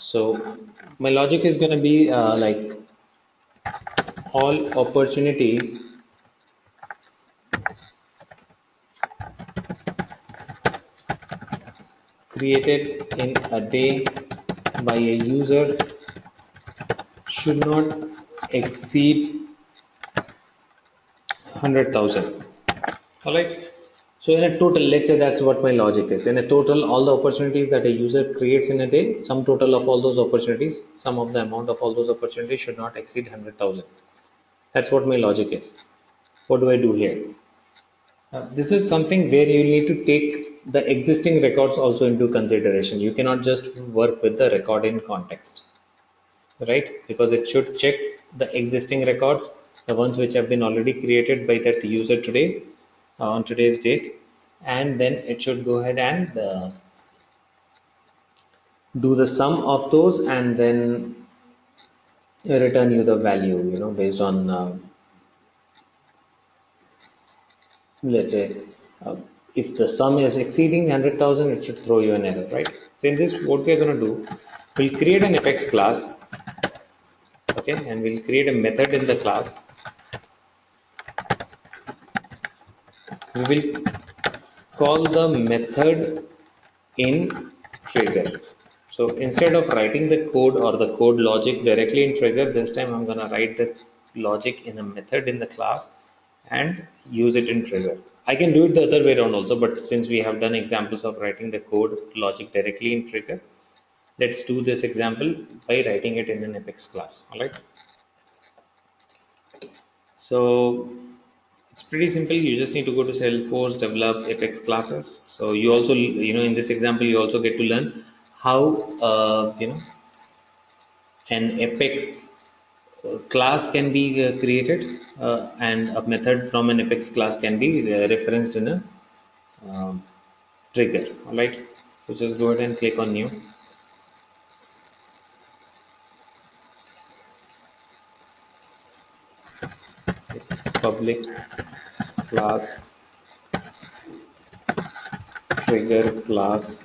So my logic is going to be like all opportunities created in a day by a user should not exceed 100,000. All right. So in a total, let's say that's what my logic is. In a total, all the opportunities that a user creates in a day, sum total of all those opportunities, sum of the amount of all those opportunities should not exceed 100,000. That's what my logic is. What do I do here? This is something where you need to take the existing records also into consideration. You cannot just work with the record in context, right? Because it should check the existing records, the ones which have been already created by that user today, on today's date, and then it should go ahead and do the sum of those and then return you the value, based on, let's say, uh, if the sum is exceeding 100,000, it should throw you an error, right? So in this, what we're going to do, we'll create an apex class, okay, and we'll create a method in the class. We will call the method in trigger. So instead of writing the code or the code logic directly in trigger, this time I'm going to write the logic in a method in the class and use it in trigger. I can do it the other way around also, but since we have done examples of writing the code logic directly in trigger, let's do this example by writing it in an apex class. All right. So it's pretty simple. You just need to go to Salesforce, develop Apex classes. So you also, in this example, you also get to learn how, an Apex class can be created, and a method from an Apex class can be referenced in a um, trigger. All right. So just go ahead and click on new. Public class trigger class.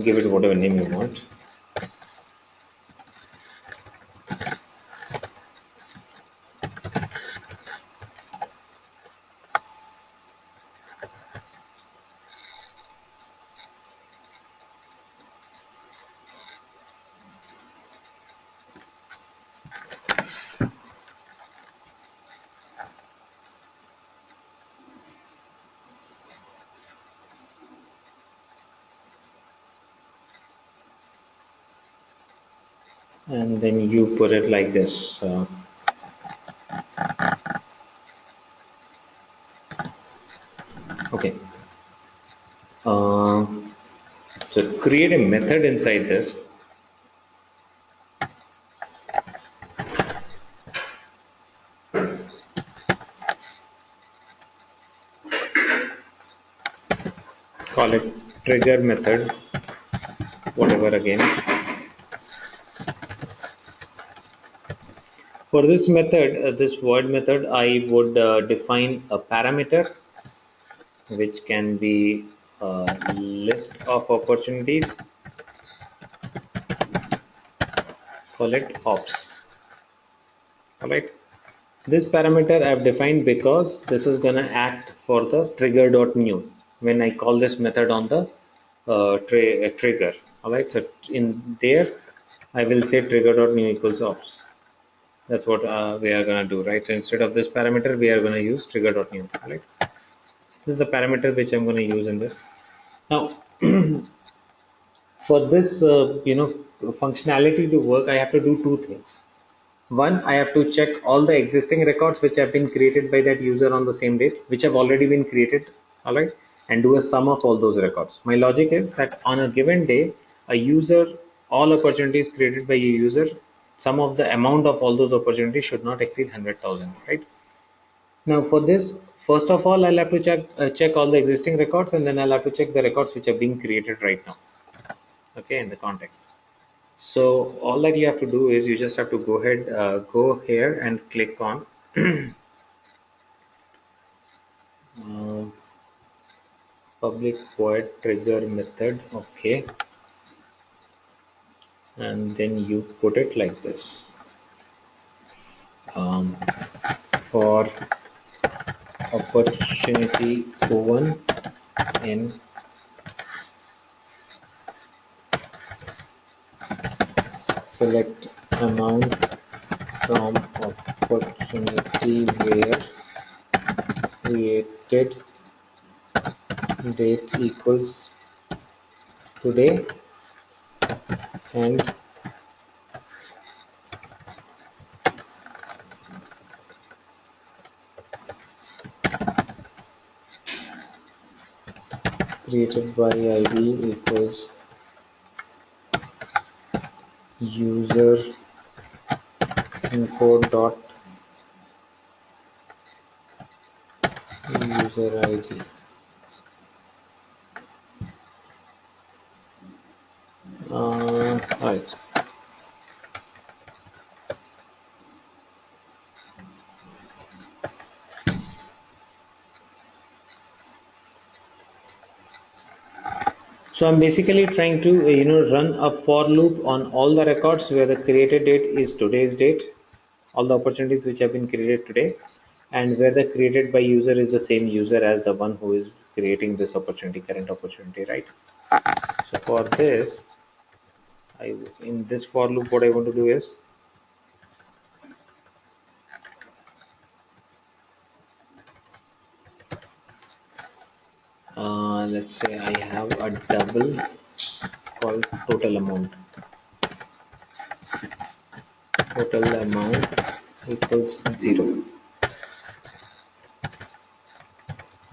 Give it whatever name you want. And then you put it like this. Okay. Uh, so create a method inside this. Call it trigger method, whatever again. For this method, this void method, I would define a parameter which can be a list of opportunities. Call it ops. All right. This parameter I've defined because this is going to act for the trigger.new when I call this method on the trigger. All right. So in there, I will say trigger.new equals ops. That's what we are going to do, right? So instead of this parameter, we are going to use trigger.new. Right? This is the parameter which I'm going to use in this. Now, for this, functionality to work, I have to do two things. One, I have to check all the existing records which have been created by that user on the same date, which have already been created, all right, and do a sum of all those records. My logic is that on a given day, a user, all opportunities created by a user, sum of the amount of all those opportunities should not exceed 100,000, right? Now for this, first of all, I'll have to check all the existing records, and then I'll have to check the records which are being created right now, okay, in the context. So all that you have to do is you just have to go ahead, go here and click on um, public void trigger method, okay, and then you put it like this. For opportunity O1 in select amount from opportunity where created date equals today and created by ID equals user info dot user ID. Right. So I'm basically trying to run a for loop on all the records where the created date is today's date, all the opportunities which have been created today, and where the created by user is the same user as the one who is creating this opportunity, current opportunity, right? So for this, in this for loop, what I want to do is let's say I have a double called total amount. Total amount equals 0.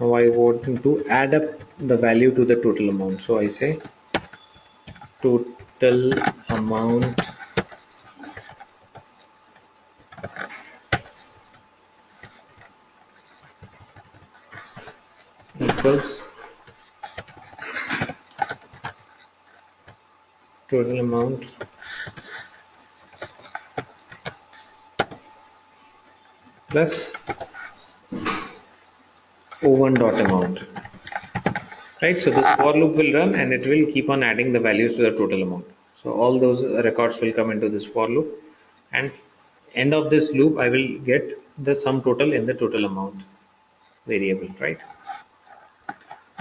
Now I want to add up the value to the total amount. So I say total amount equals total amount plus O1 dot amount. Right, so this for loop will run and it will keep on adding the values to the total amount. So all those records will come into this for loop, and end of this loop I will get the sum total in the total amount variable, right?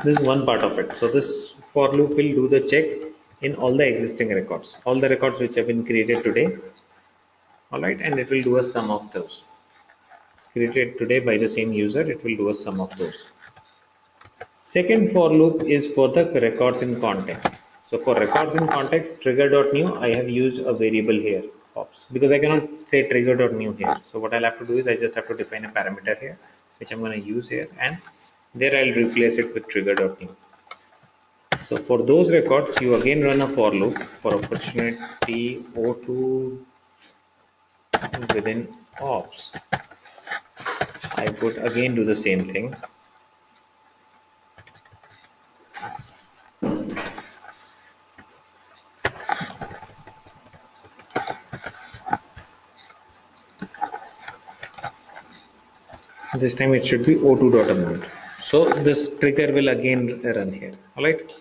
This is one part of it. So this for loop will do the check in all the existing records, all the records which have been created today, all right, and it will do a sum of those created today by the same user. It will do a sum of those. Second for loop is for the records in context. So for records in context, trigger.new, I have used a variable here, ops, because I cannot say trigger.new here. So what I'll have to do is I just have to define a parameter here, which I'm going to use here, and there I'll replace it with trigger.new. So for those records, you again run a for loop for opportunity O2 within ops. I would again do the same thing. This time it should be O2 dot amount. So this trigger will again run here. All right.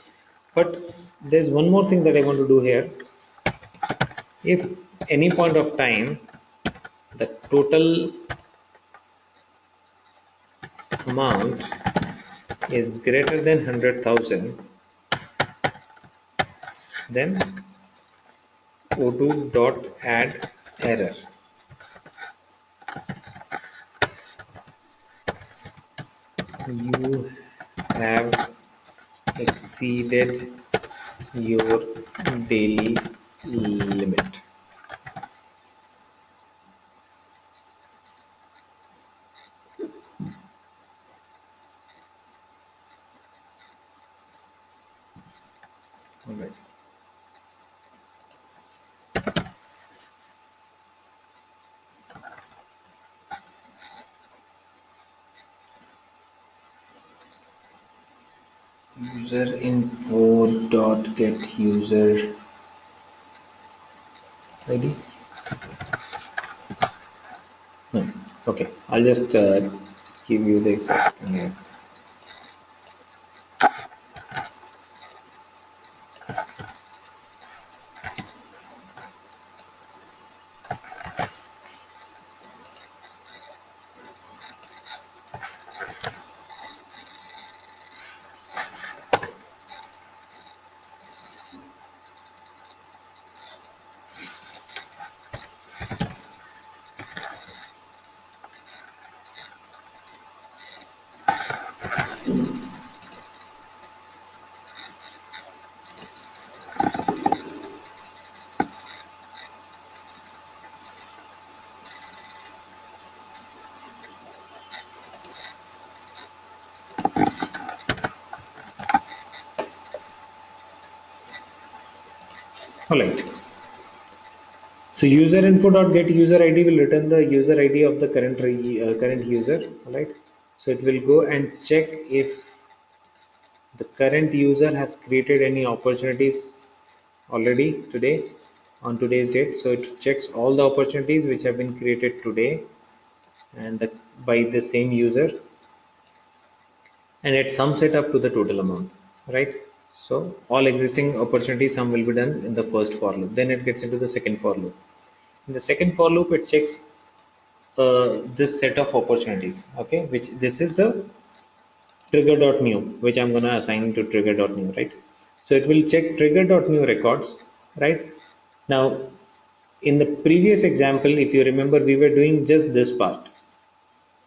But there's one more thing that I want to do here. If any point of time the total amount is greater than 100,000, then O2 dot add error. You have exceeded your daily limit. All right. User info dot get user ID. No. Okay, I'll just give you the exact thing here. All right. So user info dot get user ID will return the user ID of the current user. All right. So it will go and check if the current user has created any opportunities already today on today's date. So it checks all the opportunities which have been created today and by the same user, and it sums it up to the total amount, right? So all existing opportunity sum will be done in the first for loop. Then it gets into the second for loop. In the second for loop, it checks this set of opportunities, okay, which this is the trigger.new, which I'm going to assign to trigger.new, right? So it will check trigger.new records, right? Now in the previous example, if you remember, we were doing just this part.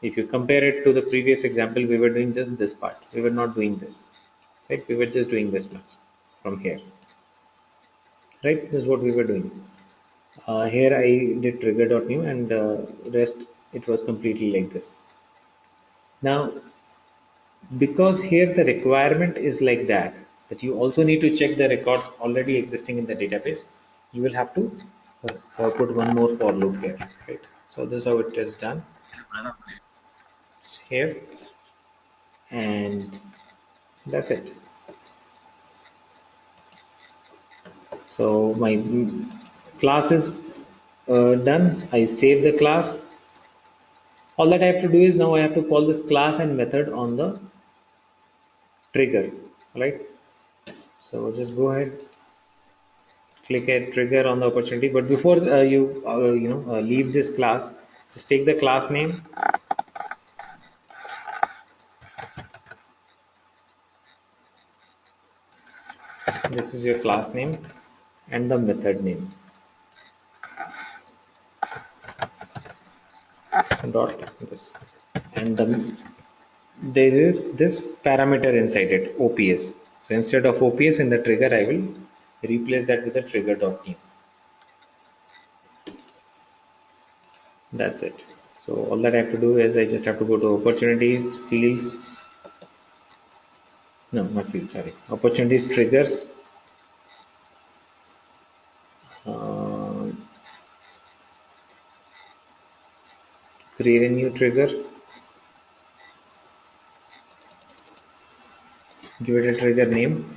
If you compare it to the previous example, we were doing just this part. We were not doing this, right? We were just doing this much from here, right? This is what we were doing. Here I did trigger.new and rest it was completely like this. Now, because here the requirement is like that you also need to check the records already existing in the database, you will have to put one more for loop here, right? So this is how it is done. It's here, and that's it. So my class is done. I save the class. All that I have to do is now I have to call this class and method on the trigger, right? So just go ahead, click a trigger on the opportunity. But before you leave this class, just take the class name. This is your class name and the method name. Dot this, and there is this parameter inside it, OPS. So instead of OPS in the trigger, I will replace that with a trigger.new. That's it. So all that I have to do is I just have to go to opportunities, fields, no, not fields, sorry, opportunities, triggers, uh, create a new trigger, give it a trigger name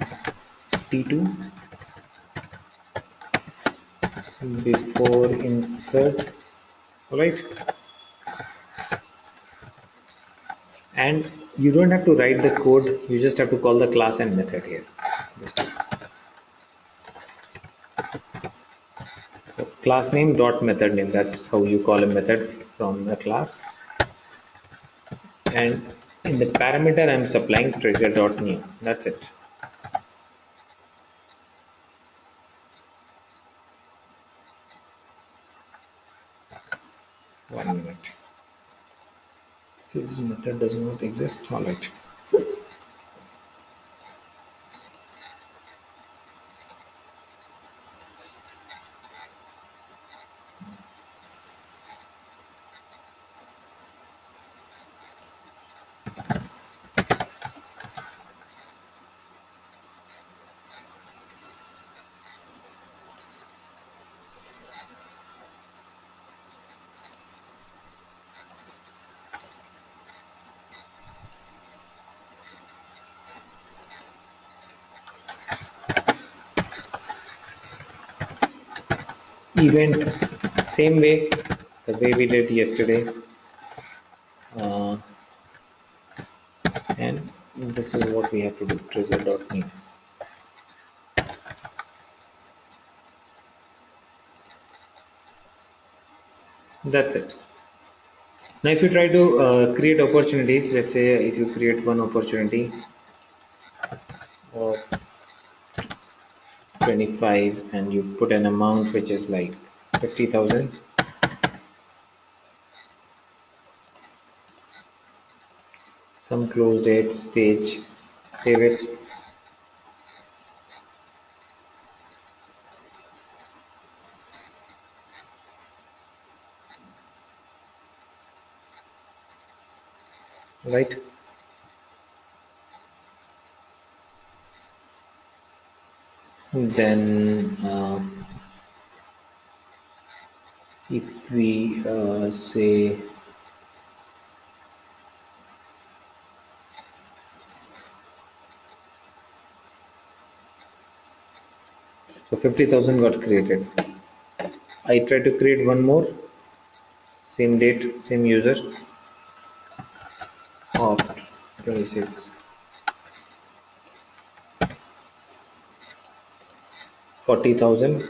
T2 before insert, all right? And you don't have to write the code, you just have to call the class and method here. So class name dot method name, that's how you call a method from a class. And in the parameter I'm supplying trigger dot new. That's it. One minute. This method does not exist. All right. Event, same way, the way we did yesterday. Uh, and this is what we have to do, trigger dot new. That's it. Now if you try to create opportunities, let's say if you create one opportunity of 25 and you put an amount which is like 50,000, some close date, stage, save it. Right. Then if we say, so 50,000 got created. I try to create one more, same date, same user of 26, 40,000.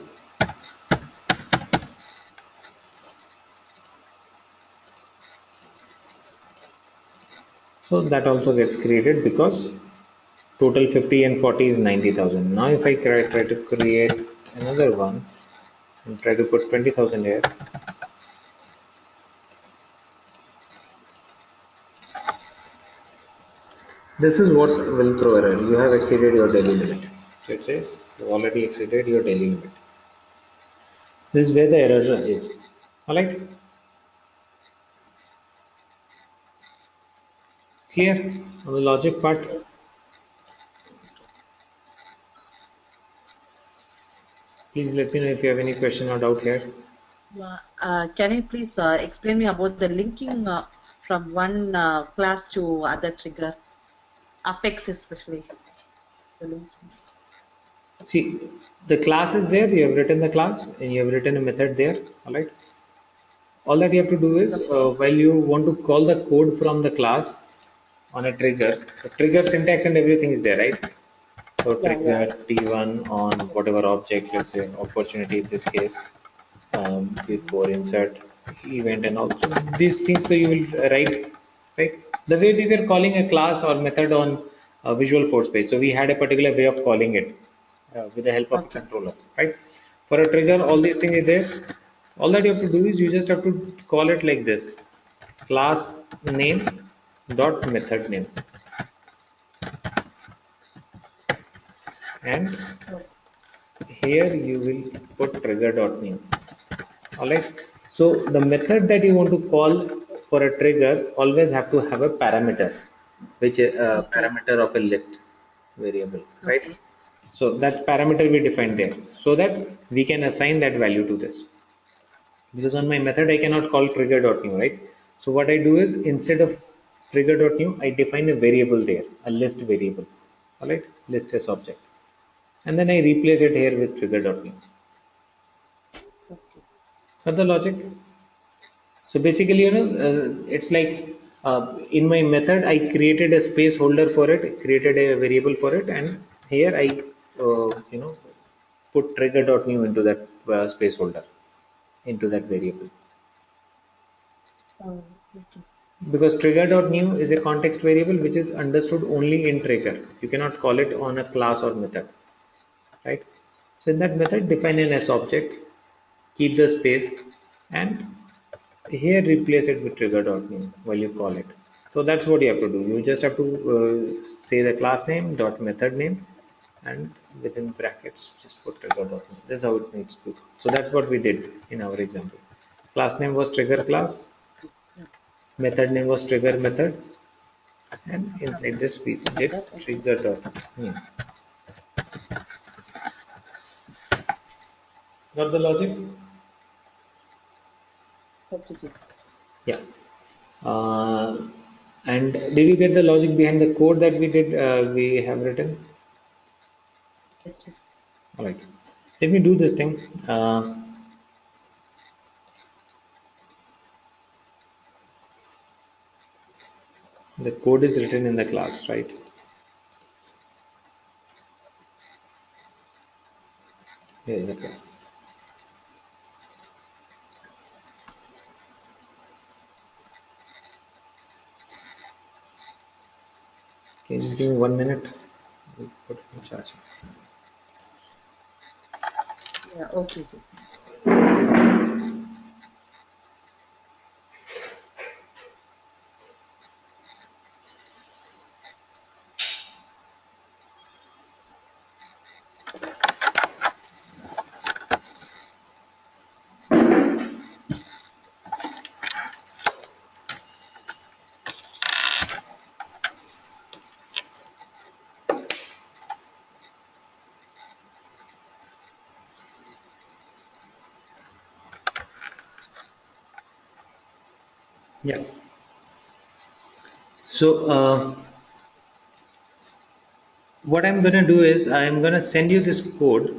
So that also gets created because total 50 and 40 is 90,000. Now if I try to create another one and try to put 20,000 here, this is what will throw error. You have exceeded your daily limit. So it says you already exceeded your daily limit. This is where the error is. Alright, clear on the logic part. Yes. Please let me know if you have any question or doubt here. Can you please explain me about the linking from one class to other trigger, Apex especially, the linking. See, the class is there. You have written the class and you have written a method there. Alright. All that you have to do is Okay. while you want to call the code from the class on a trigger, the trigger syntax and everything is there, right? So Yeah, yeah. trigger T1 on whatever object, let's say opportunity in this case, before insert event and all. So these things, so you will write, right? The way we were calling a class or method on Visual Force page. So we had a particular way of calling it with the help of a Okay. controller, right? For a trigger, all these things are there. All that you have to do is you just have to call it like this: class name dot method name, and Oh, here you will put trigger.new. Alright. So the method that you want to call for a trigger always have to have a parameter, which is a okay. parameter of a list variable, right? Okay. So that parameter we define there so that we can assign that value to this. Because on my method I cannot call trigger.new, right? So what I do is instead of trigger.new, I define a variable there, a list variable. Alright, list as object. And then I replace it here with trigger.new. Okay. Got the logic? So basically, it's like in my method, I created a space holder for it, created a variable for it, and here I, put trigger.new into that space holder, into that variable. Oh, okay. Because trigger.new is a context variable which is understood only in trigger. You cannot call it on a class or method, right? So in that method, define an S object, keep the space, and here replace it with trigger.new while you call it. So that's what you have to do. You just have to say the class name dot method name, and within brackets just put trigger.new. This is how it needs to be. So that's what we did in our example. Class name was trigger class, Yeah. method name was trigger method, and inside Okay. this piece Like did that. Okay. trigger.new. Got the logic? Okay, Ji. Yeah. Uh, and did you get the logic behind the code that we have written? Yes, Ji. All right. Let me do this thing. The code is written in the class, right? Here is the class. Can you just give me 1 minute? I'll put it in charge. Yeah. Okay, Ji. Yeah. So what I'm going to do is I'm going to send you this code.